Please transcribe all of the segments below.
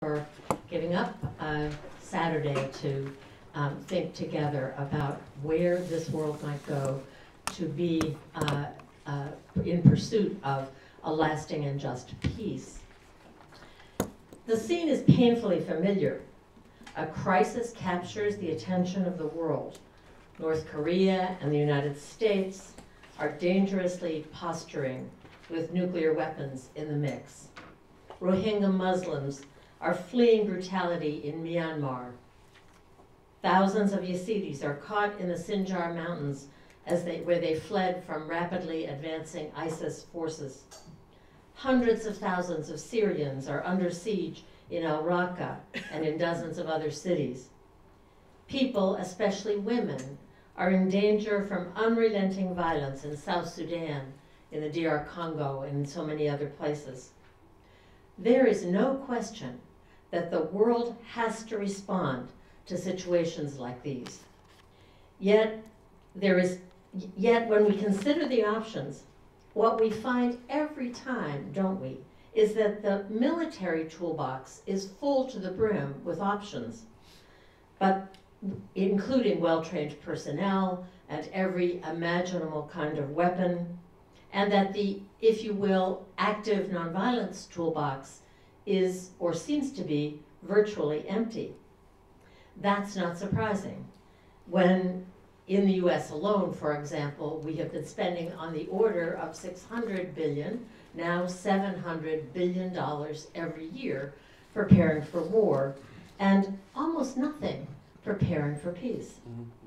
for giving up Saturday to think together about where this world might go to be in pursuit of a lasting and just peace. The scene is painfully familiar. A crisis captures the attention of the world. North Korea and the United States are dangerously posturing with nuclear weapons in the mix. Rohingya Muslims are fleeing brutality in Myanmar. Thousands of Yazidis are caught in the Sinjar Mountains where they fled from rapidly advancing ISIS forces. Hundreds of thousands of Syrians are under siege in al-Raqqa and in dozens of other cities. People, especially women, are in danger from unrelenting violence in South Sudan, in the DR Congo, and in so many other places. There is no question that the world has to respond to situations like these. Yet when we consider the options, what we find every time, don't we, is that the military toolbox is full to the brim with options, but including well-trained personnel and every imaginable kind of weapon, and that the, if you will, active nonviolence toolbox is, or seems to be, virtually empty. That's not surprising. When in the US alone, for example, we have been spending on the order of $600 billion, now $700 billion every year preparing for war, and almost nothing preparing for peace.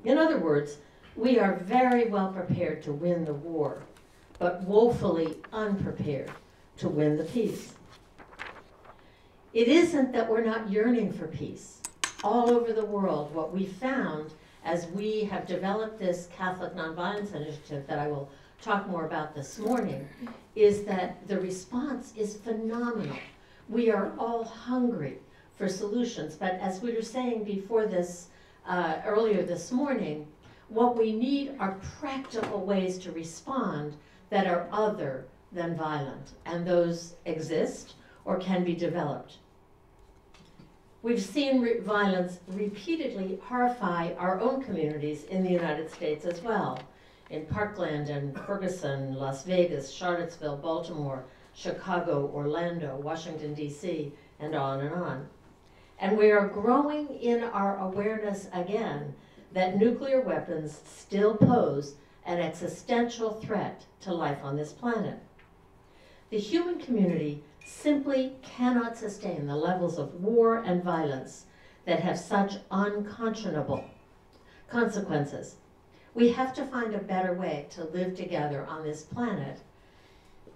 In other words, we are very well prepared to win the war, but woefully unprepared to win the peace. It isn't that we're not yearning for peace. All over the world, what we found as we have developed this Catholic Nonviolence Initiative that I will talk more about this morning, is that the response is phenomenal. We are all hungry for solutions, but as we were saying before this, earlier this morning, what we need are practical ways to respond that are other than violent, and those exist or can be developed. We've seen violence repeatedly horrify our own communities in the United States as well, in Parkland and Ferguson, Las Vegas, Charlottesville, Baltimore, Chicago, Orlando, Washington, D.C., and on and on. And we are growing in our awareness again that nuclear weapons still pose an existential threat to life on this planet. The human community simply cannot sustain the levels of war and violence that have such unconscionable consequences. We have to find a better way to live together on this planet,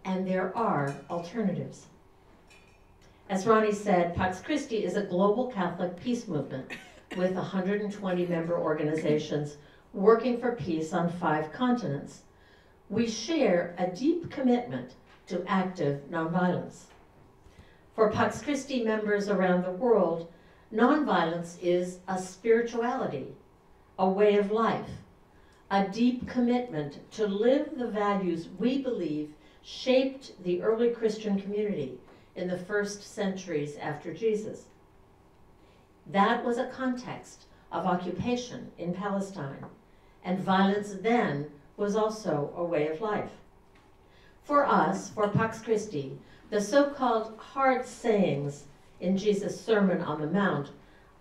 and there are alternatives. As Ronnie said, Pax Christi is a global Catholic peace movement with 120 member organizations working for peace on 5 continents. We share a deep commitment to active nonviolence. For Pax Christi members around the world, nonviolence is a spirituality, a way of life, a deep commitment to live the values we believe shaped the early Christian community in the first centuries after Jesus. That was a context of occupation in Palestine, and violence then was also a way of life. For us, for Pax Christi, the so-called hard sayings in Jesus' Sermon on the Mount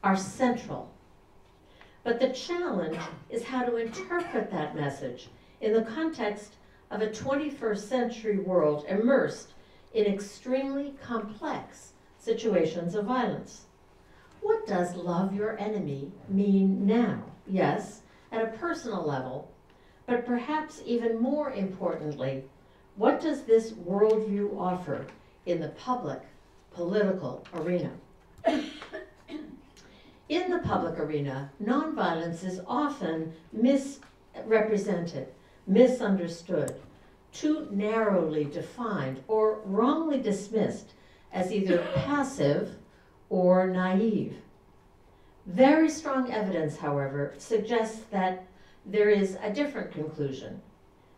are central. But the challenge is how to interpret that message in the context of a 21st century world immersed in extremely complex situations of violence. What does love your enemy mean now? Yes, at a personal level, but perhaps even more importantly, what does this worldview offer in the public, political arena? In the public arena, nonviolence is often misrepresented, misunderstood, too narrowly defined, or wrongly dismissed as either passive or naive. Very strong evidence, however, suggests that there is a different conclusion,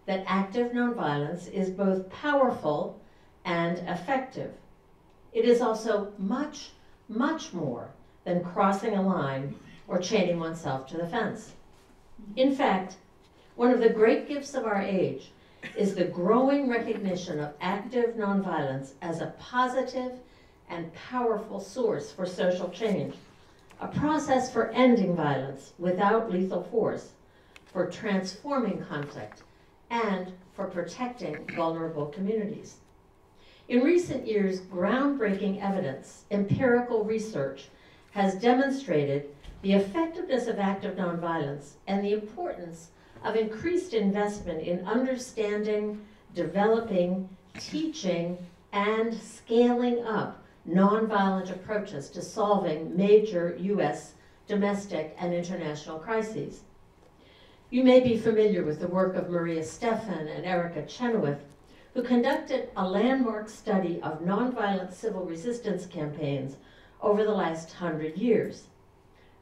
that active nonviolence is both powerful and effective. It is also much much more than crossing a line or chaining oneself to the fence. In fact, one of the great gifts of our age is the growing recognition of active nonviolence as a positive and powerful source for social change, a process for ending violence without lethal force, for transforming conflict, and for protecting vulnerable communities. In recent years, groundbreaking evidence, empirical research, has demonstrated the effectiveness of active nonviolence and the importance of increased investment in understanding, developing, teaching, and scaling up nonviolent approaches to solving major U.S. domestic and international crises. You may be familiar with the work of Maria Stephan and Erica Chenoweth, who conducted a landmark study of nonviolent civil resistance campaigns over the last 100 years.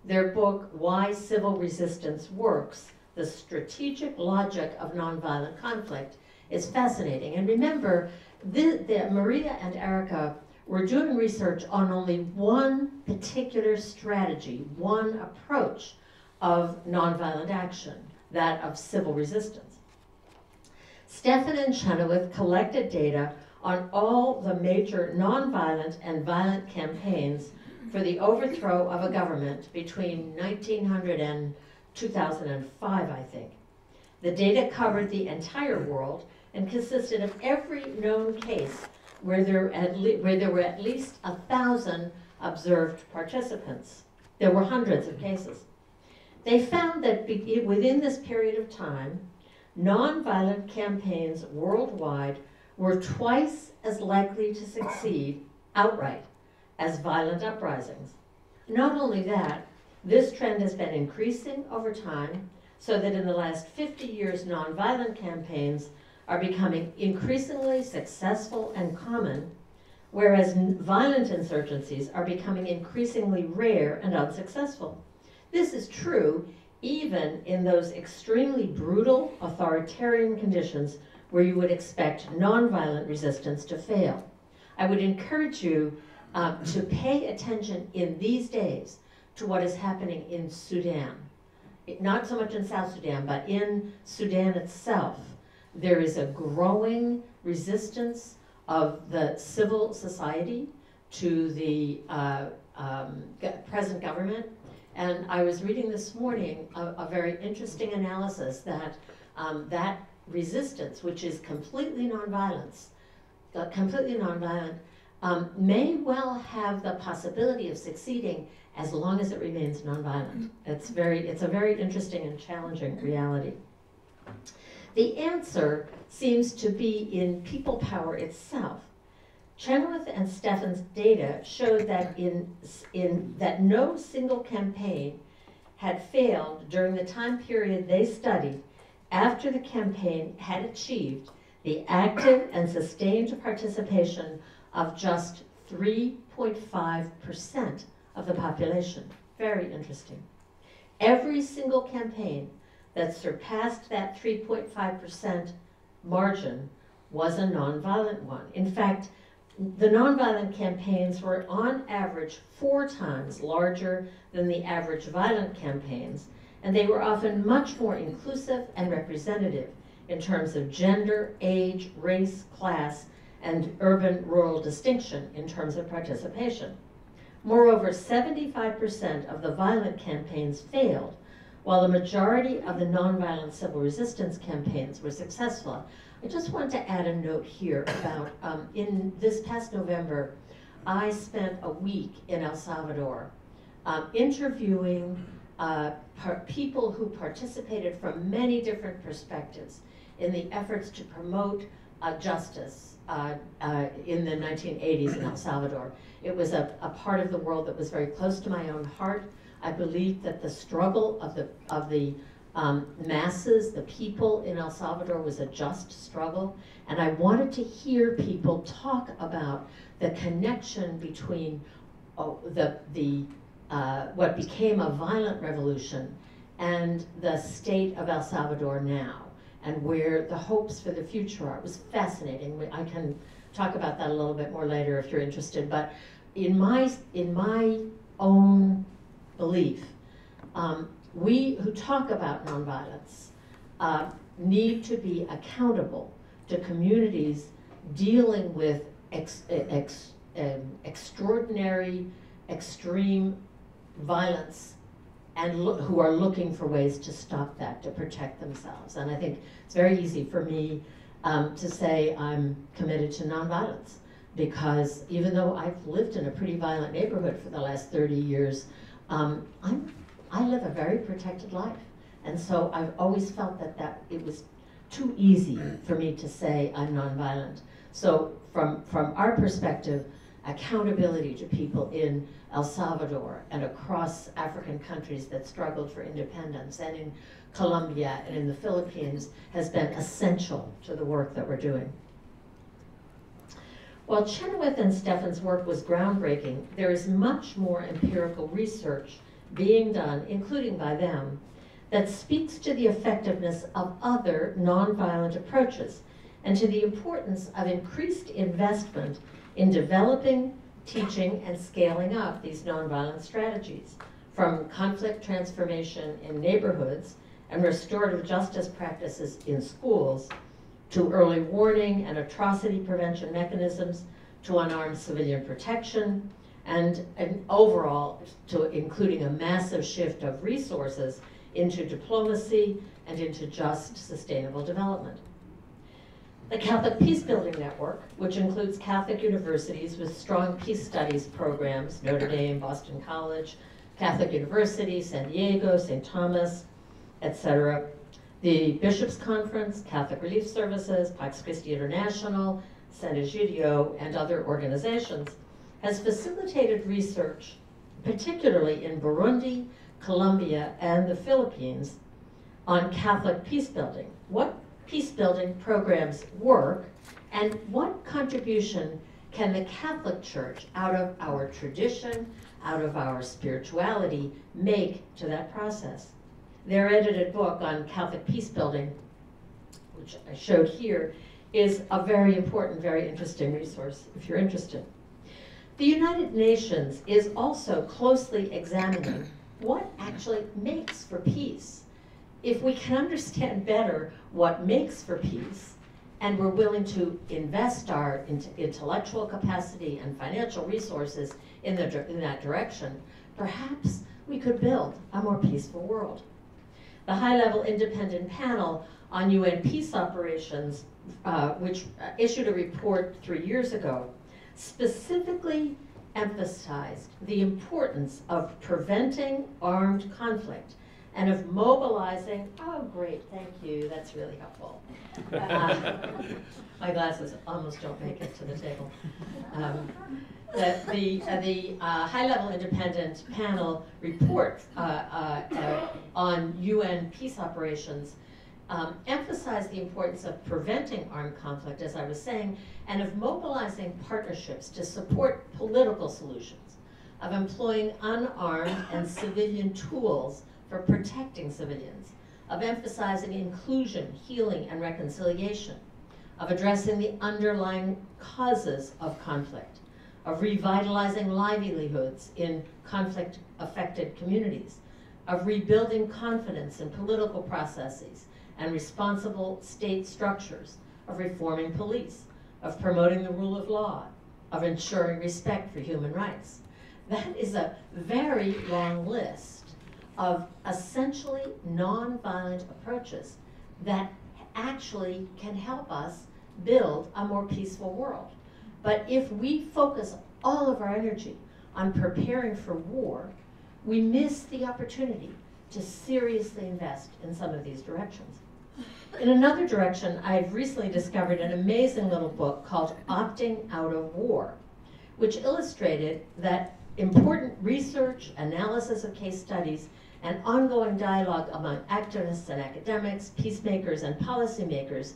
Their book, Why Civil Resistance Works, The Strategic Logic of Nonviolent Conflict, is fascinating. And remember, Maria and Erica were doing research on only one particular strategy, one approach of nonviolent action, that of civil resistance. Stephan and Chenoweth collected data on all the major nonviolent and violent campaigns for the overthrow of a government between 1900 and 2005, I think. The data covered the entire world and consisted of every known case where there were at least 1,000 observed participants. There were hundreds of cases. They found that within this period of time, nonviolent campaigns worldwide were twice as likely to succeed outright as violent uprisings. Not only that, this trend has been increasing over time, so that in the last 50 years, nonviolent campaigns are becoming increasingly successful and common, whereas violent insurgencies are becoming increasingly rare and unsuccessful. This is true even in those extremely brutal, authoritarian conditions where you would expect nonviolent resistance to fail. I would encourage you to pay attention in these days to what is happening in Sudan. Not so much in South Sudan, but in Sudan itself. There is a growing resistance of the civil society to the present government. And I was reading this morning a very interesting analysis that that resistance, which is completely nonviolent, may well have the possibility of succeeding as long as it remains nonviolent. It's a very interesting and challenging reality. The answer seems to be in people power itself. Chenoweth and Stephan's data showed that that no single campaign had failed during the time period they studied after the campaign had achieved the active and sustained participation of just 3.5% of the population. Very interesting. Every single campaign that surpassed that 3.5% margin was a nonviolent one. In fact, the nonviolent campaigns were on average 4 times larger than the average violent campaigns, and they were often much more inclusive and representative in terms of gender, age, race, class, and urban-rural distinction in terms of participation. Moreover, 75% of the violent campaigns failed, while the majority of the nonviolent civil resistance campaigns were successful. I just want to add a note here about, in this past November, I spent a week in El Salvador interviewing people who participated from many different perspectives in the efforts to promote justice in the 1980s in El Salvador. It was a part of the world that was very close to my own heart. I believed that the struggle of the masses, the people in El Salvador, was a just struggle, and I wanted to hear people talk about the connection between what became a violent revolution and the state of El Salvador now, and where the hopes for the future are. It was fascinating. I can talk about that a little bit more later if you're interested, but in my own belief, we who talk about nonviolence need to be accountable to communities dealing with extraordinary, extreme violence, and who are looking for ways to stop that, to protect themselves. And I think it's very easy for me to say I'm committed to nonviolence, because even though I've lived in a pretty violent neighborhood for the last 30 years, I live a very protected life. And so I've always felt that it was too easy for me to say I'm nonviolent. So from our perspective, accountability to people in El Salvador and across African countries that struggled for independence, and in Colombia and in the Philippines, has been essential to the work that we're doing. While Chenoweth and Stephan's work was groundbreaking, there is much more empirical research being done, including by them, that speaks to the effectiveness of other nonviolent approaches and to the importance of increased investment in developing, teaching, and scaling up these nonviolent strategies, from conflict transformation in neighborhoods and restorative justice practices in schools, to early warning and atrocity prevention mechanisms, to unarmed civilian protection, and overall to including a massive shift of resources into diplomacy and into just, sustainable development. The Catholic Peacebuilding Network, which includes Catholic universities with strong peace studies programs, Notre Dame, Boston College, Catholic University, San Diego, St. Thomas, etc., the Bishops' Conference, Catholic Relief Services, Pax Christi International, San Egidio, and other organizations, has facilitated research, particularly in Burundi, Colombia, and the Philippines, on Catholic peacebuilding. What peacebuilding programs work, and what contribution can the Catholic Church, out of our tradition, out of our spirituality, make to that process? Their edited book on Catholic peacebuilding, which I showed here, is a very important, very interesting resource if you're interested. The United Nations is also closely examining what actually makes for peace. If we can understand better what makes for peace, and we're willing to invest our intellectual capacity and financial resources in that direction, perhaps we could build a more peaceful world. The high-level independent panel on UN peace operations, which issued a report 3 years ago, specifically emphasized the importance of preventing armed conflict and of mobilizing, oh great, thank you, that's really helpful. My glasses almost don't make it to the table. The high-level independent panel report on UN peace operations emphasized the importance of preventing armed conflict, as I was saying, and of mobilizing partnerships to support political solutions, of employing unarmed and civilian tools for protecting civilians, of emphasizing inclusion, healing, and reconciliation, of addressing the underlying causes of conflict, of revitalizing livelihoods in conflict-affected communities, of rebuilding confidence in political processes and responsible state structures, of reforming police, of promoting the rule of law, of ensuring respect for human rights. That is a very long list of essentially nonviolent approaches that actually can help us build a more peaceful world. But if we focus all of our energy on preparing for war, we miss the opportunity to seriously invest in some of these directions. In another direction, I've recently discovered an amazing little book called Opting Out of War, which illustrated that important research, analysis of case studies, and ongoing dialogue among activists and academics, peacemakers and policymakers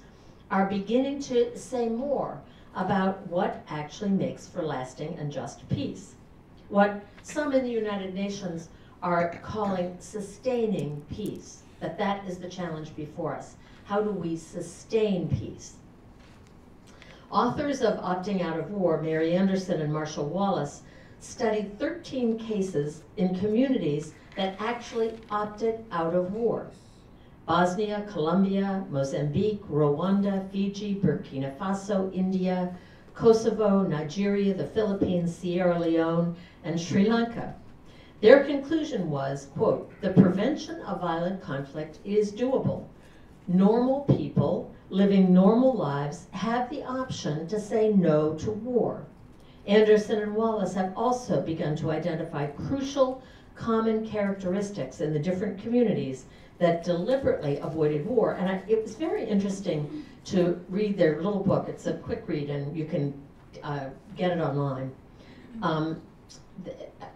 are beginning to say more about what actually makes for lasting and just peace. What some in the United Nations are calling sustaining peace, that is the challenge before us. How do we sustain peace? Authors of Opting Out of War, Mary Anderson and Marshall Wallace, studied 13 cases in communities that actually opted out of war. Bosnia, Colombia, Mozambique, Rwanda, Fiji, Burkina Faso, India, Kosovo, Nigeria, the Philippines, Sierra Leone, and Sri Lanka. Their conclusion was, quote, "The prevention of violent conflict is doable. Normal people living normal lives have the option to say no to war." Anderson and Wallace have also begun to identify crucial common characteristics in the different communities that deliberately avoided war. And it was very interesting to read their little book. It's a quick read, and you can get it online.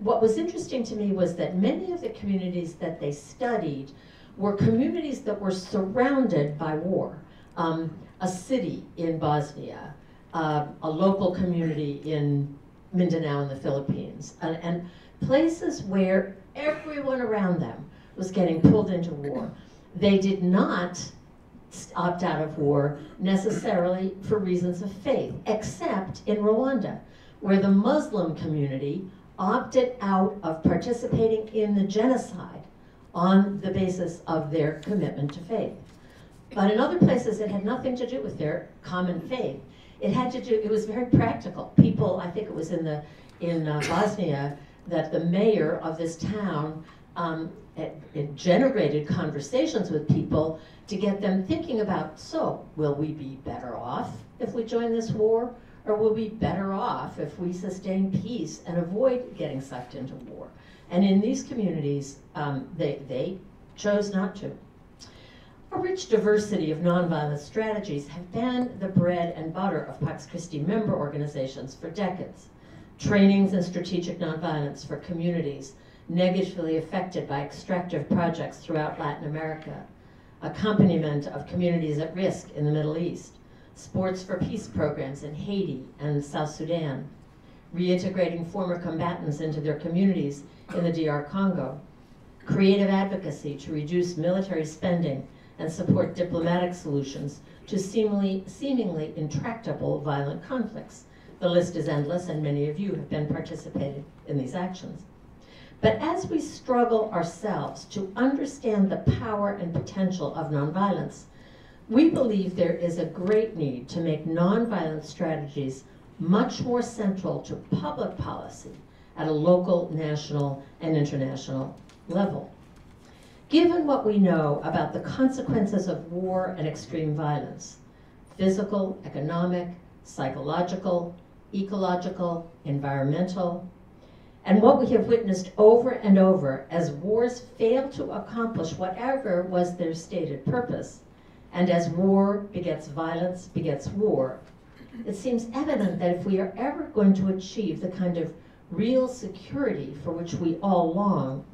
What was interesting to me was that many of the communities that they studied were communities that were surrounded by war. A city in Bosnia, a local community in Mindanao in the Philippines, and places where everyone around them was getting pulled into war. They did not opt out of war necessarily for reasons of faith, except in Rwanda, where the Muslim community opted out of participating in the genocide on the basis of their commitment to faith. But in other places, it had nothing to do with their common faith. It had to do, it was very practical. People, I think it was in Bosnia, that the mayor of this town it generated conversations with people to get them thinking about, so, will we be better off if we join this war? Or will we be better off if we sustain peace and avoid getting sucked into war? And in these communities, they chose not to. A rich diversity of nonviolent strategies have been the bread and butter of Pax Christi member organizations for decades. Trainings in strategic nonviolence for communities negatively affected by extractive projects throughout Latin America, accompaniment of communities at risk in the Middle East, sports for peace programs in Haiti and South Sudan, reintegrating former combatants into their communities in the DR Congo, creative advocacy to reduce military spending and support diplomatic solutions to seemingly intractable violent conflicts. The list is endless, and many of you have been participating in these actions. But as we struggle ourselves to understand the power and potential of nonviolence, we believe there is a great need to make nonviolent strategies much more central to public policy at a local, national, and international level. Given what we know about the consequences of war and extreme violence, physical, economic, psychological, ecological, environmental, and what we have witnessed over and over as wars fail to accomplish whatever was their stated purpose, and as war begets violence, begets war, it seems evident that if we are ever going to achieve the kind of real security for which we all long,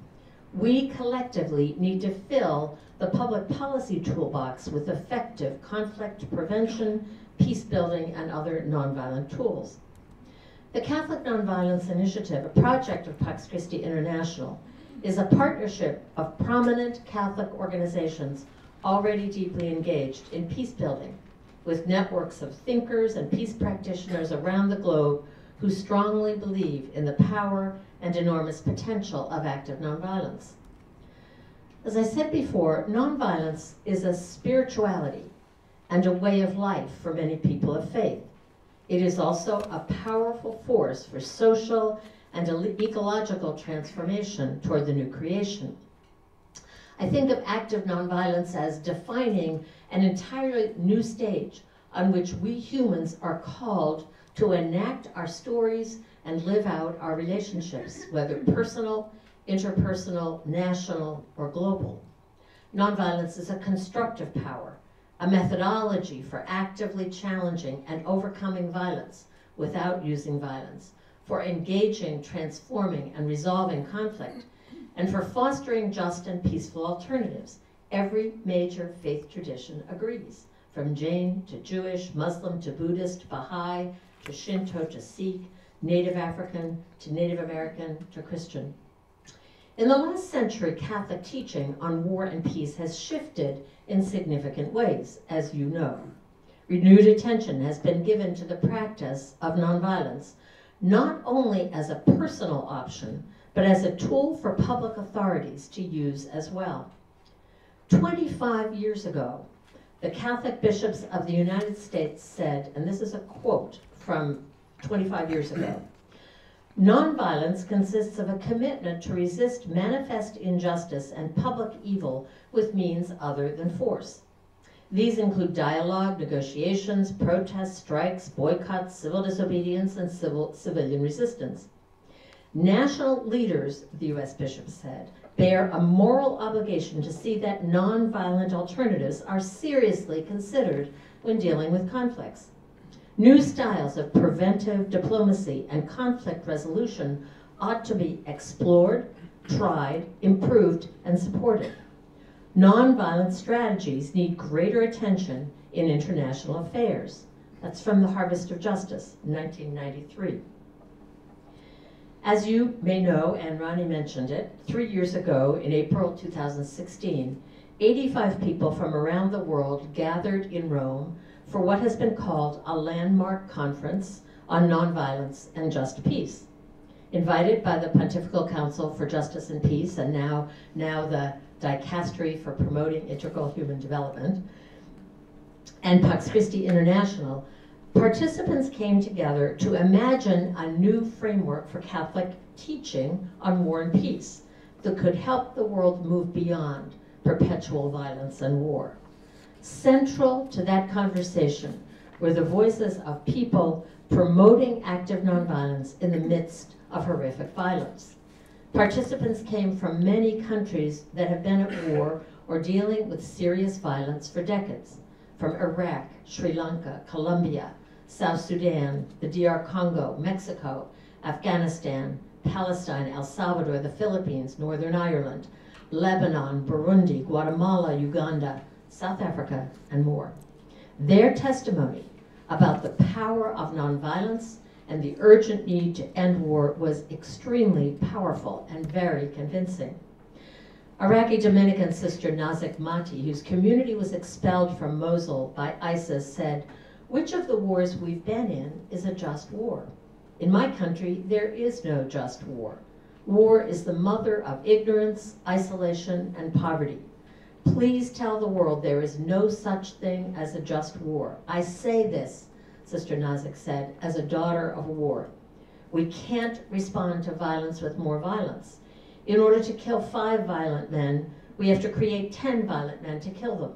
we collectively need to fill the public policy toolbox with effective conflict prevention, peace building, and other nonviolent tools. The Catholic Nonviolence Initiative, a project of Pax Christi International, is a partnership of prominent Catholic organizations already deeply engaged in peace building, with networks of thinkers and peace practitioners around the globe who strongly believe in the power and enormous potential of active nonviolence. As I said before, nonviolence is a spirituality and a way of life for many people of faith. It is also a powerful force for social and ecological transformation toward the new creation. I think of active nonviolence as defining an entirely new stage on which we humans are called to enact our stories and live out our relationships, whether personal, interpersonal, national, or global. Nonviolence is a constructive power, a methodology for actively challenging and overcoming violence without using violence, for engaging, transforming, and resolving conflict, and for fostering just and peaceful alternatives. Every major faith tradition agrees, from Jain to Jewish, Muslim to Buddhist, Baha'i to Shinto to Sikh, Native African to Native American to Christian. In the last century, Catholic teaching on war and peace has shifted in significant ways, as you know. Renewed attention has been given to the practice of nonviolence, not only as a personal option, but as a tool for public authorities to use as well. 25 years ago, the Catholic bishops of the United States said, and this is a quote from 25 years ago, "Nonviolence consists of a commitment to resist manifest injustice and public evil with means other than force. These include dialogue, negotiations, protests, strikes, boycotts, civil disobedience, and civilian resistance. National leaders," the U.S. bishop said, "bear a moral obligation to see that nonviolent alternatives are seriously considered when dealing with conflicts. New styles of preventive diplomacy and conflict resolution ought to be explored, tried, improved, and supported. Nonviolent strategies need greater attention in international affairs." That's from The Harvest of Justice, 1993. As you may know, and Ronnie mentioned it, 3 years ago, in April 2016, 85 people from around the world gathered in Rome for what has been called a landmark conference on nonviolence and just peace. Invited by the Pontifical Council for Justice and Peace, and now the Dicastery for Promoting Integral Human Development, and Pax Christi International, participants came together to imagine a new framework for Catholic teaching on war and peace that could help the world move beyond perpetual violence and war. Central to that conversation were the voices of people promoting active nonviolence in the midst of horrific violence. Participants came from many countries that have been at war or dealing with serious violence for decades, from Iraq, Sri Lanka, Colombia, South Sudan, the DR Congo, Mexico, Afghanistan, Palestine, El Salvador, the Philippines, Northern Ireland, Lebanon, Burundi, Guatemala, Uganda, South Africa, and more. Their testimony about the power of nonviolence and the urgent need to end war was extremely powerful and very convincing. Iraqi Dominican sister Nazik Mati, whose community was expelled from Mosul by ISIS, said, "Which of the wars we've been in is a just war? In my country, there is no just war. War is the mother of ignorance, isolation, and poverty. Please tell the world there is no such thing as a just war. I say this," Sister Nazik said, "as a daughter of war. We can't respond to violence with more violence. In order to kill 5 violent men, we have to create 10 violent men to kill them.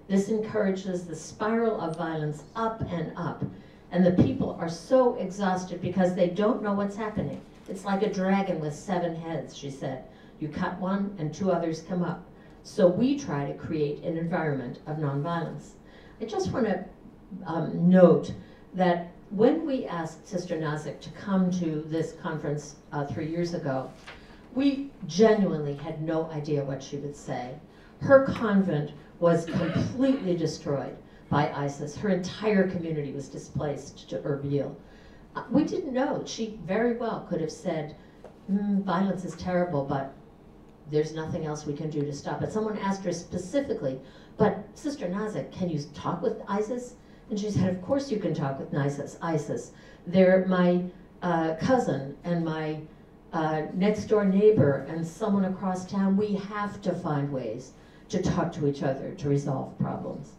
This encourages the spiral of violence up and up, and the people are so exhausted because they don't know what's happening. It's like a dragon with 7 heads," she said. "You cut one and 2 others come up. So we try to create an environment of nonviolence." I just want to note that when we asked Sister Nazik to come to this conference 3 years ago, we genuinely had no idea what she would say. Her convent was completely destroyed by ISIS. Her entire community was displaced to Erbil. We didn't know. She very well could have said, violence is terrible, but there's nothing else we can do to stop it. Someone asked her specifically, "But Sister Nazik, can you talk with ISIS?" And she said, "Of course you can talk with ISIS. They're my cousin and my next door neighbor and someone across town. We have to find ways to talk to each other to resolve problems."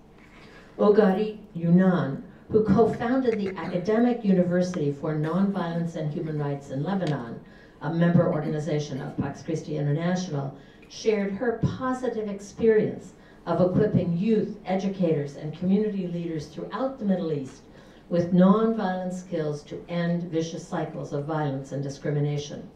Ogari Yunan, who co-founded the Academic University for Nonviolence and Human Rights in Lebanon, a member organization of Pax Christi International, shared her positive experience of equipping youth, educators, and community leaders throughout the Middle East with nonviolent skills to end vicious cycles of violence and discrimination.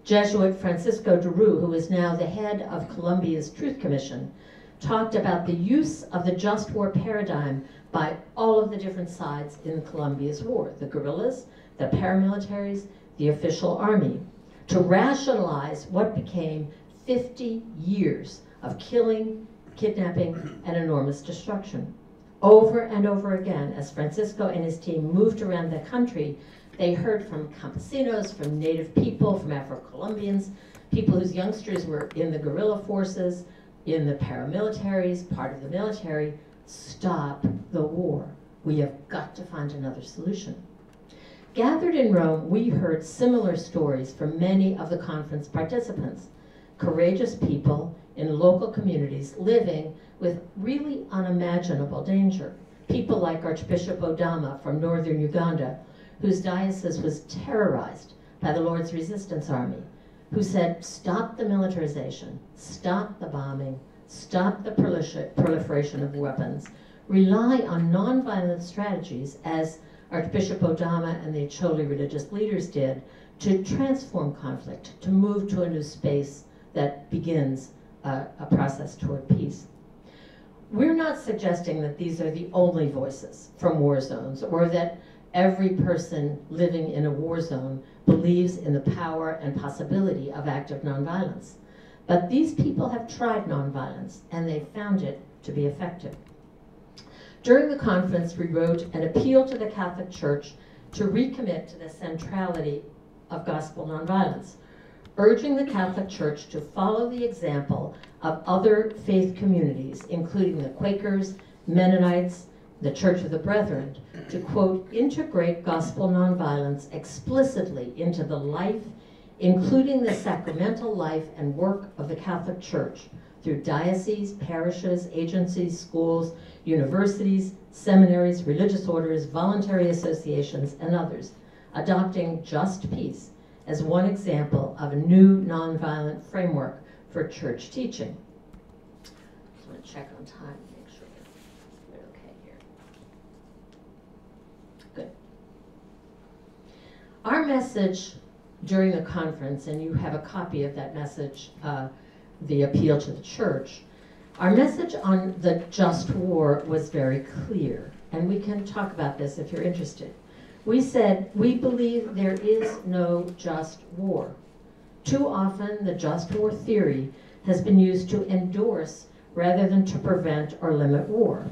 Jesuit Francisco Duru, who is now the head of Colombia's Truth Commission, talked about the use of the just war paradigm by all of the different sides in Colombia's war, the guerrillas, the paramilitaries, the official army, to rationalize what became 50 years of killing, kidnapping, and enormous destruction. Over and over again, as Francisco and his team moved around the country, they heard from campesinos, from native people, from Afro-Colombians, people whose youngsters were in the guerrilla forces, in the paramilitaries, part of the military. "Stop the war. We have got to find another solution." Gathered in Rome, we heard similar stories from many of the conference participants, courageous people in local communities living with really unimaginable danger. People like Archbishop Odama from northern Uganda, whose diocese was terrorized by the Lord's Resistance Army, who said, stop the militarization, stop the bombing, stop the proliferation of weapons, rely on nonviolent strategies, as Archbishop Odama and the Acholi religious leaders did, to transform conflict, to move to a new space that begins a process toward peace. We're not suggesting that these are the only voices from war zones, or that every person living in a war zone believes in the power and possibility of active nonviolence. But these people have tried nonviolence, and they found it to be effective. During the conference, we wrote an appeal to the Catholic Church to recommit to the centrality of gospel nonviolence, urging the Catholic Church to follow the example of other faith communities, including the Quakers, Mennonites, the Church of the Brethren, to, quote, integrate gospel nonviolence explicitly into the life, including the sacramental life and work of the Catholic Church, through dioceses, parishes, agencies, schools, universities, seminaries, religious orders, voluntary associations, and others, adopting just peace as one example of a new nonviolent framework for church teaching. Just want to check on time, make sure we're okay here. Good. Our message during the conference, and you have a copy of that message, the appeal to the church, our message on the just war was very clear, and we can talk about this if you're interested. We said, we believe there is no just war. Too often, the just war theory has been used to endorse rather than to prevent or limit war.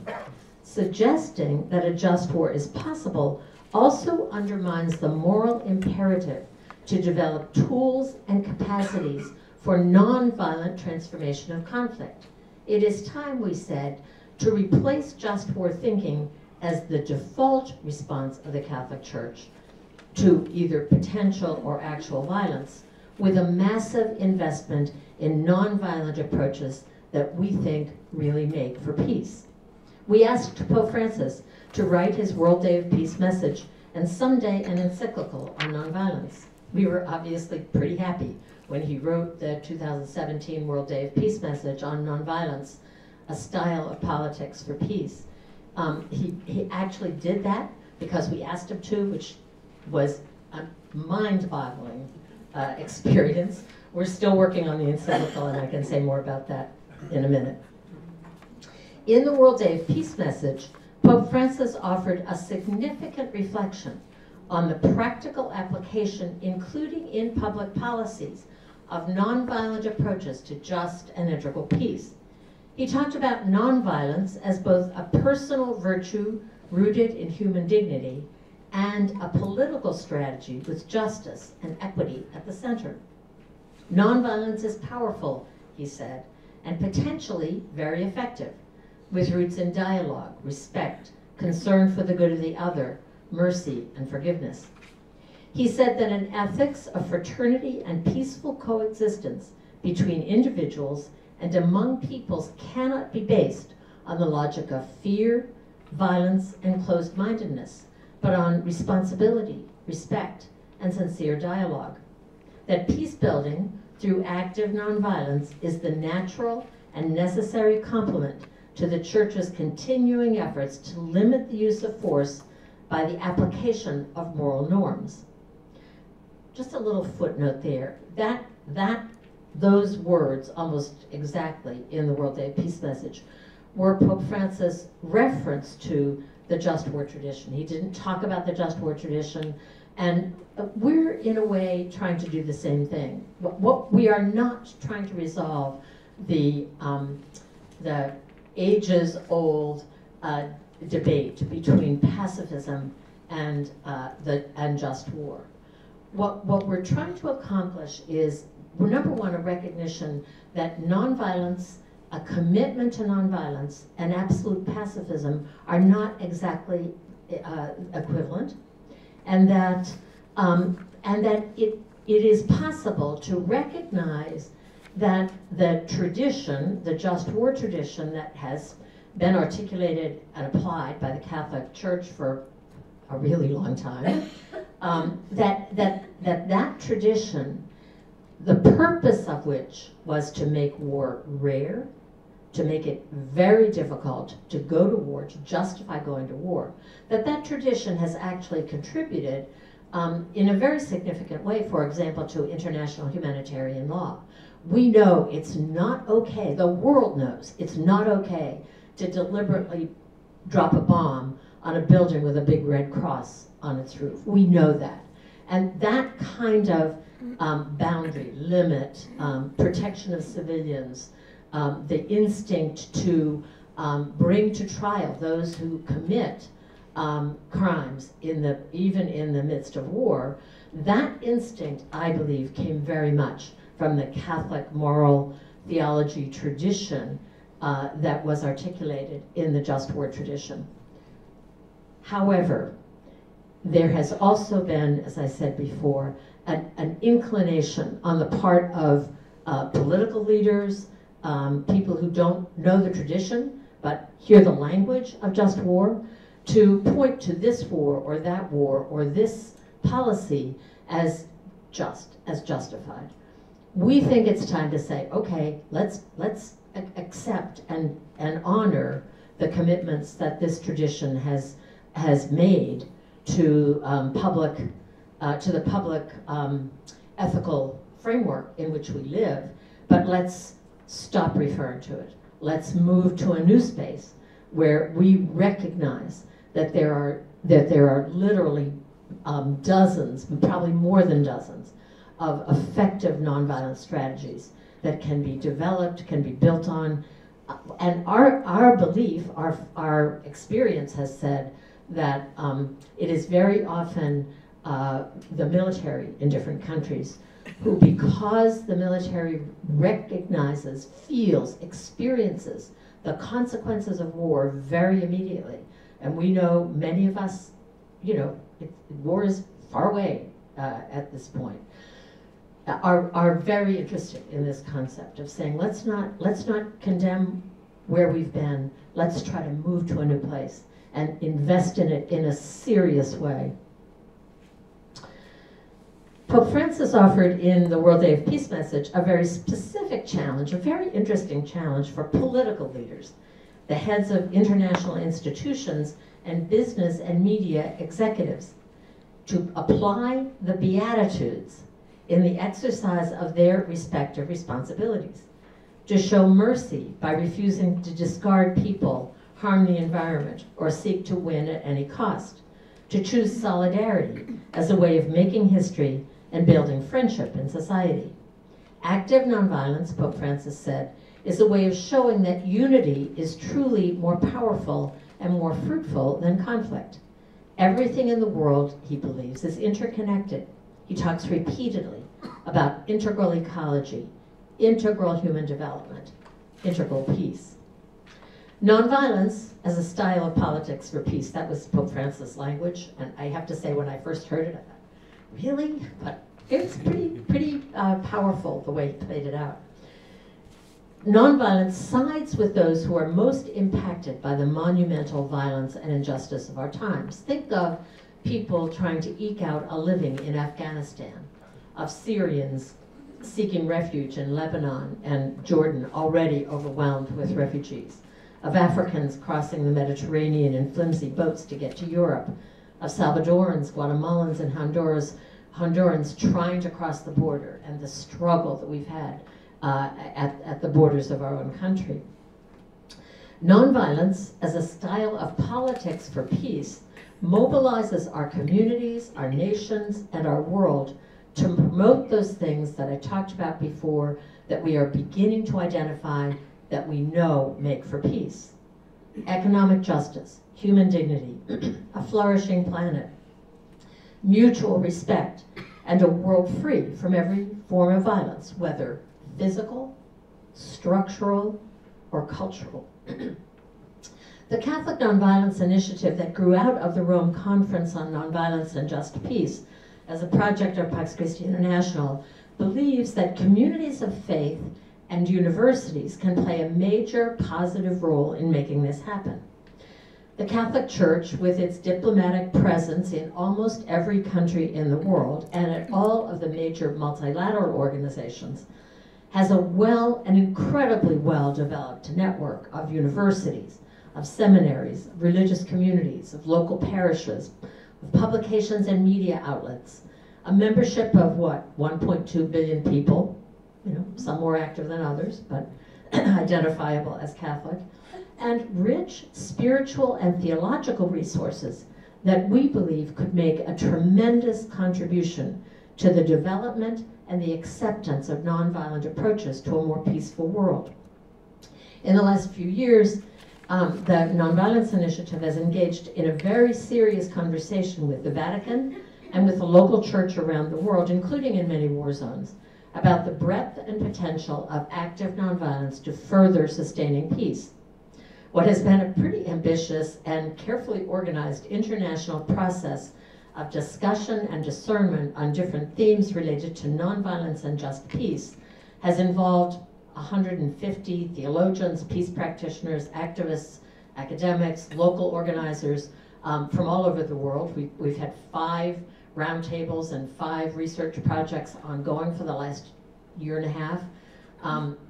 Suggesting that a just war is possible also undermines the moral imperative to develop tools and capacities for nonviolent transformation of conflict. It is time, we said, to replace just war thinking as the default response of the Catholic Church to either potential or actual violence, with a massive investment in nonviolent approaches that we think really make for peace. We asked Pope Francis to write his World Day of Peace message and someday an encyclical on nonviolence. We were obviously pretty happy when he wrote the 2017 World Day of Peace message on nonviolence, a style of politics for peace. He actually did that because we asked him to, which was a mind-boggling experience. We're still working on the encyclical, and I can say more about that in a minute. In the World Day of Peace message, Pope Francis offered a significant reflection on the practical application, including in public policies, of nonviolent approaches to just and integral peace. He talked about nonviolence as both a personal virtue rooted in human dignity and a political strategy with justice and equity at the center. Nonviolence is powerful, he said, and potentially very effective, with roots in dialogue, respect, concern for the good of the other, mercy, and forgiveness. He said that an ethics of fraternity and peaceful coexistence between individuals and among peoples cannot be based on the logic of fear, violence, and closed-mindedness, but on responsibility, respect, and sincere dialogue. That peace building through active nonviolence is the natural and necessary complement to the Church's continuing efforts to limit the use of force by the application of moral norms. Just a little footnote there. Those words, almost exactly in the World Day of Peace message, were Pope Francis' reference to the just war tradition. He didn't talk about the just war tradition, and we're in a way trying to do the same thing. What we are not trying to resolve the ages-old debate between pacifism and just war. What we're trying to accomplish is, number one, a recognition that nonviolence, a commitment to nonviolence, and absolute pacifism are not exactly equivalent, and that it is possible to recognize that the tradition, the just war tradition that has been articulated and applied by the Catholic Church for a really long time, that tradition, the purpose of which was to make war rare, to make it very difficult to go to war, to justify going to war, that tradition has actually contributed in a very significant way, for example, to international humanitarian law. We know it's not okay, the world knows it's not okay to deliberately drop a bomb on a building with a big red cross on its roof. We know that. And that kind of boundary, limit, protection of civilians, the instinct to bring to trial those who commit crimes even in the midst of war, that instinct, I believe, came very much from the Catholic moral theology tradition that was articulated in the just war tradition. However, there has also been, as I said before, an inclination on the part of political leaders, people who don't know the tradition but hear the language of just war, to point to this war or this policy as justified. We think it's time to say, okay, let's accept and honor the commitments that this tradition has made to the public ethical framework in which we live, but let's stop referring to it. Let's move to a new space where we recognize that there are literally dozens, probably more than dozens, of effective nonviolent strategies that can be developed, can be built on. And our belief, our experience has said that it is very often the military in different countries who, because the military recognizes, feels, experiences the consequences of war very immediately. And we know many of us, war is far away at this point, are very interested in this concept of saying, let's not condemn where we've been, let's try to move to a new place and invest in it in a serious way. Pope Francis offered in the World Day of Peace message a very specific challenge, a very interesting challenge for political leaders, the heads of international institutions and business and media executives, to apply the Beatitudes in the exercise of their respective responsibilities, to show mercy by refusing to discard people, harm the environment, or seek to win at any cost, to choose solidarity as a way of making history and building friendship in society. Active nonviolence, Pope Francis said, is a way of showing that unity is truly more powerful and more fruitful than conflict. Everything in the world, he believes, is interconnected. He talks repeatedly about integral ecology, integral human development, integral peace. Nonviolence as a style of politics for peace, that was Pope Francis' language, and I have to say when I first heard it, I thought, really? But it's pretty powerful the way he played it out. Nonviolence sides with those who are most impacted by the monumental violence and injustice of our times. Think of people trying to eke out a living in Afghanistan, of Syrians seeking refuge in Lebanon and Jordan, already overwhelmed with refugees, of Africans crossing the Mediterranean in flimsy boats to get to Europe, of Salvadorans, Guatemalans, and Hondurans trying to cross the border, and the struggle that we've had at the borders of our own country. Nonviolence as a style of politics for peace mobilizes our communities, our nations, and our world to promote those things that I talked about before, that we are beginning to identify, that we know make for peace. Economic justice, human dignity, a flourishing planet, mutual respect, and a world free from every form of violence, whether physical, structural, or cultural. The Catholic Nonviolence Initiative that grew out of the Rome Conference on Nonviolence and Just Peace as a project of Pax Christi International believes that communities of faith and universities can play a major positive role in making this happen. The Catholic Church, with its diplomatic presence in almost every country in the world and at all of the major multilateral organizations, has an incredibly well-developed network of universities, of seminaries, of religious communities, of local parishes, of publications and media outlets, a membership of 1.2 billion people, some more active than others, but identifiable as Catholic, and rich spiritual and theological resources that we believe could make a tremendous contribution to the development and the acceptance of nonviolent approaches to a more peaceful world. In the last few years, the Nonviolence Initiative has engaged in a very serious conversation with the Vatican and with the local church around the world, including in many war zones, about the breadth and potential of active nonviolence to further sustaining peace. What has been a pretty ambitious and carefully organized international process of discussion and discernment on different themes related to nonviolence and just peace has involved 150 theologians, peace practitioners, activists, academics, local organizers from all over the world. We've had 5 roundtables and 5 research projects ongoing for the last year and a half.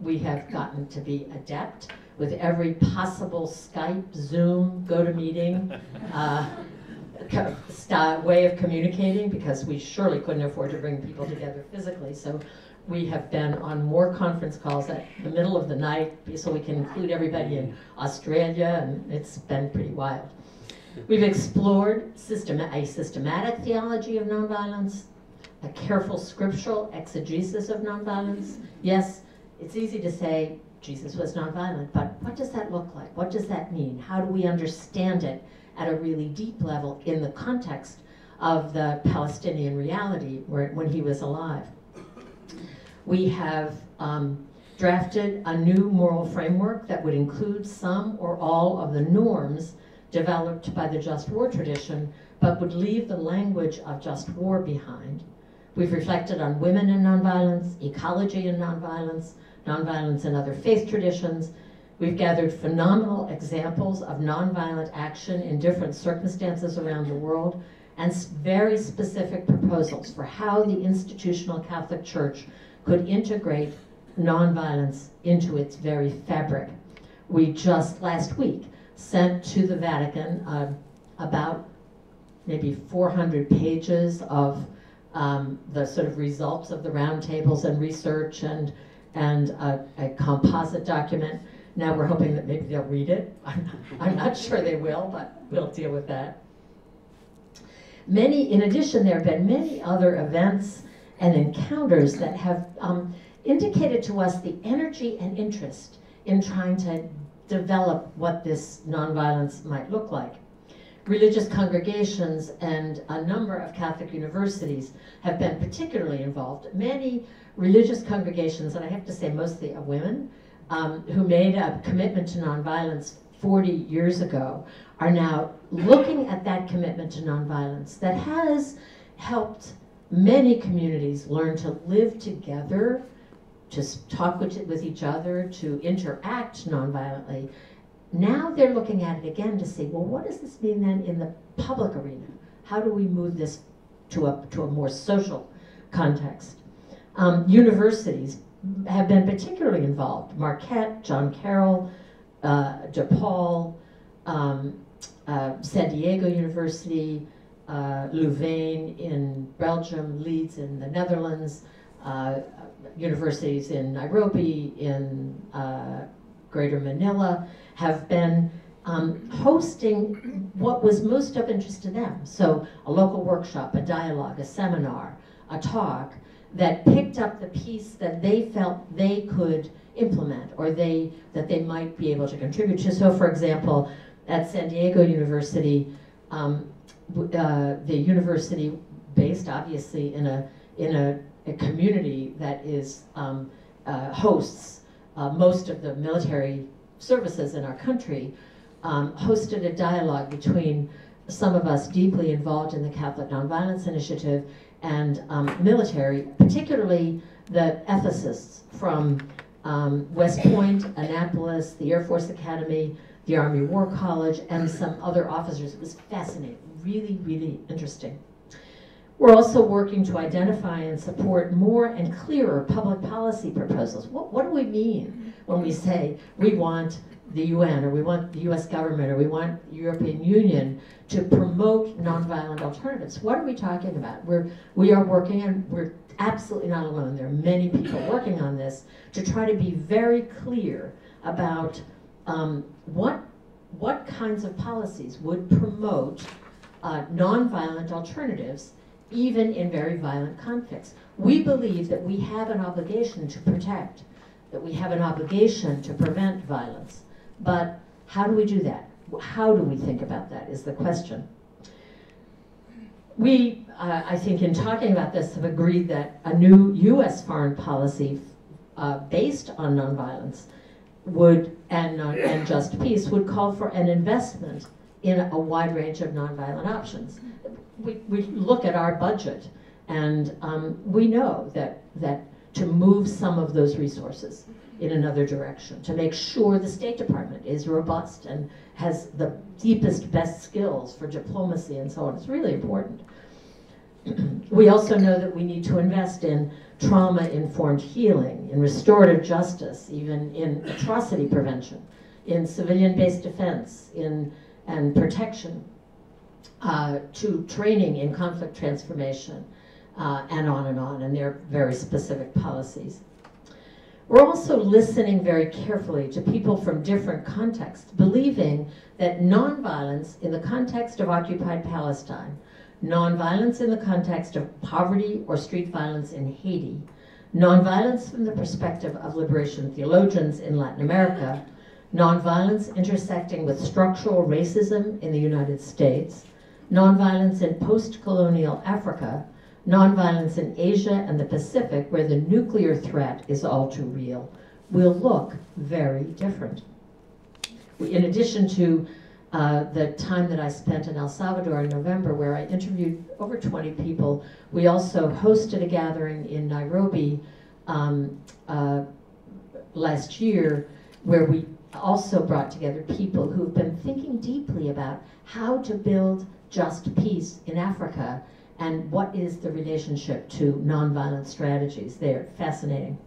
We have gotten to be adept with every possible Skype, Zoom, GoToMeeting way of communicating, because we surely couldn't afford to bring people together physically. So we have been on more conference calls at the middle of the night so we can include everybody in Australia, and it's been pretty wild. We've explored a systematic theology of nonviolence, a careful scriptural exegesis of nonviolence. Yes, it's easy to say Jesus was nonviolent, but what does that look like? What does that mean? How do we understand it at a really deep level in the context of the Palestinian reality when he was alive? We have drafted a new moral framework that would include some or all of the norms developed by the just war tradition, but would leave the language of just war behind. We've reflected on women and nonviolence, ecology and nonviolence, nonviolence in other faith traditions. We've gathered phenomenal examples of nonviolent action in different circumstances around the world, and very specific proposals for how the institutional Catholic Church could integrate nonviolence into its very fabric. We just last week sent to the Vatican about maybe 400 pages of the sort of results of the roundtables and research and a composite document. Now we're hoping that maybe they'll read it. I'm not sure they will, but we'll deal with that. In addition, there have been many other events and encounters that have indicated to us the energy and interest in trying to develop what this nonviolence might look like. Religious congregations and a number of Catholic universities have been particularly involved. Many religious congregations, and I have to say mostly of women, who made a commitment to nonviolence 40 years ago, are now looking at that commitment to nonviolence that has helped many communities learn to live together, to talk with each other, to interact nonviolently. Now they're looking at it again to see, well, what does this mean then in the public arena? How do we move this to a more social context? Universities have been particularly involved. Marquette, John Carroll, DePaul, San Diego University, Louvain in Belgium, Leeds in the Netherlands, universities in Nairobi, in Greater Manila, have been hosting what was most of interest to them. So a local workshop, a dialogue, a seminar, a talk that picked up the piece that they felt they could implement or that they might be able to contribute to. So for example, at San Diego University, the university, based obviously in a community that is hosts most of the military services in our country, hosted a dialogue between some of us deeply involved in the Catholic Nonviolence Initiative and military, particularly the ethicists from West Point, Annapolis, the Air Force Academy, the Army War College, and some other officers. It was fascinating, really, really interesting. We're also working to identify and support more and clearer public policy proposals. What do we mean when we say we want the UN, or we want the US government, or we want the European Union to promote nonviolent alternatives? What are we talking about? We are working, and we're absolutely not alone. There are many people working on this to try to be very clear about what kinds of policies would promote nonviolent alternatives, even in very violent conflicts. We believe that we have an obligation to protect, that we have an obligation to prevent violence. But how do we do that? How do we think about that is the question. We, I think in talking about this, have agreed that a new US foreign policy based on nonviolence would, and just peace, would call for an investment in a wide range of nonviolent options. We look at our budget, and we know that to move some of those resources in another direction, to make sure the State Department is robust and has the deepest, best skills for diplomacy and so on. It's really important. We also know that we need to invest in trauma-informed healing, in restorative justice, even in atrocity prevention, in civilian-based defense, and protection, to training in conflict transformation, and on, and there are very specific policies. We're also listening very carefully to people from different contexts, believing that nonviolence in the context of occupied Palestine, nonviolence in the context of poverty or street violence in Haiti, nonviolence from the perspective of liberation theologians in Latin America, nonviolence intersecting with structural racism in the United States, nonviolence in post-colonial Africa, nonviolence in Asia and the Pacific, where the nuclear threat is all too real, will look very different. In addition to the time that I spent in El Salvador in November, where I interviewed over 20 people, we also hosted a gathering in Nairobi last year, where we also brought together people who've been thinking deeply about how to build just peace in Africa and what is the relationship to nonviolent strategies there. Fascinating.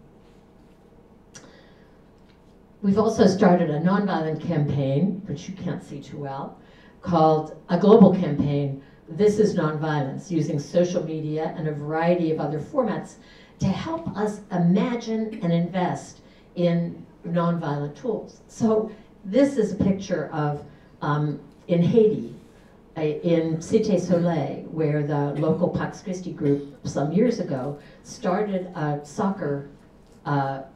We've also started a nonviolent campaign, which you can't see too well, called a global campaign, This is Nonviolence, using social media and a variety of other formats to help us imagine and invest in nonviolent tools. So this is a picture of, in Haiti, in Cité Soleil, where the local Pax Christi group some years ago started a soccer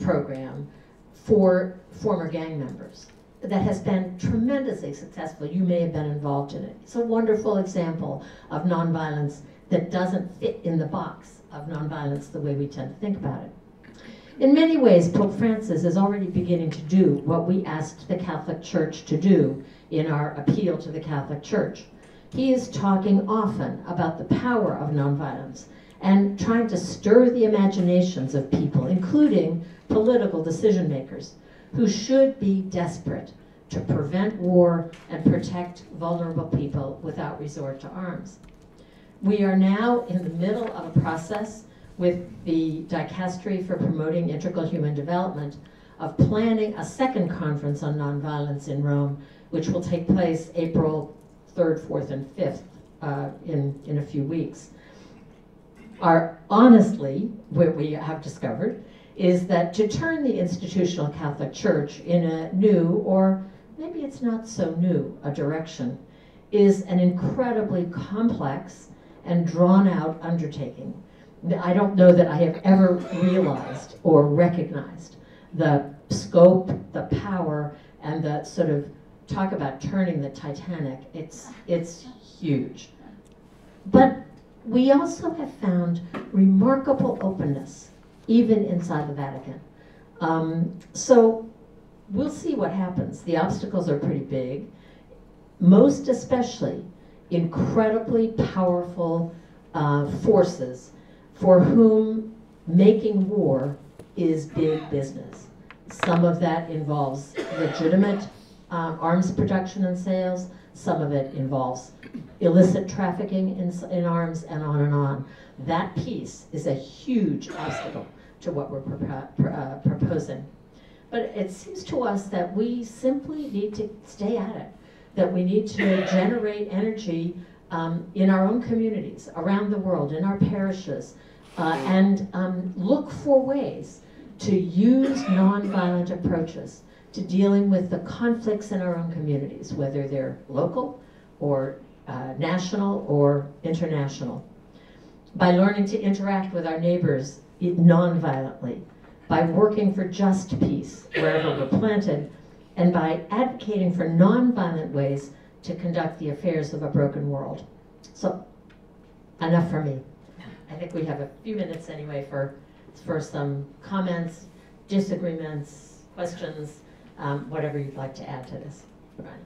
program for former gang members that has been tremendously successful. You may have been involved in it. It's a wonderful example of nonviolence that doesn't fit in the box of nonviolence the way we tend to think about it. In many ways, Pope Francis is already beginning to do what we asked the Catholic Church to do in our appeal to the Catholic Church. He is talking often about the power of nonviolence and trying to stir the imaginations of people, including political decision makers, who should be desperate to prevent war and protect vulnerable people without resort to arms. We are now in the middle of a process with the Dicastery for Promoting Integral Human Development of planning a second conference on nonviolence in Rome, which will take place April 3rd, 4th, and 5th in a few weeks. Honestly, what we have discovered is that to turn the institutional Catholic Church in a new, or maybe it's not so new, a direction, is an incredibly complex and drawn-out undertaking. I don't know that I have ever realized or recognized the scope, the power, and the sort of talk about turning the Titanic. It's huge. But we also have found remarkable openness, even inside the Vatican. So we'll see what happens. The obstacles are pretty big. most especially incredibly powerful forces for whom making war is big business. Some of that involves legitimate arms production and sales. Some of it involves illicit trafficking in arms, and on and on. That piece is a huge obstacle to what we're proposing. But it seems to us that we simply need to stay at it, that we need to generate energy in our own communities, around the world, in our parishes, and look for ways to use nonviolent approaches to dealing with the conflicts in our own communities, whether they're local or national or international. By learning to interact with our neighbors non-violently, by working for just peace wherever we're planted, and by advocating for non-violent ways to conduct the affairs of a broken world. So, enough for me. I think we have a few minutes anyway for some comments, disagreements, questions, whatever you'd like to add to this. Brian.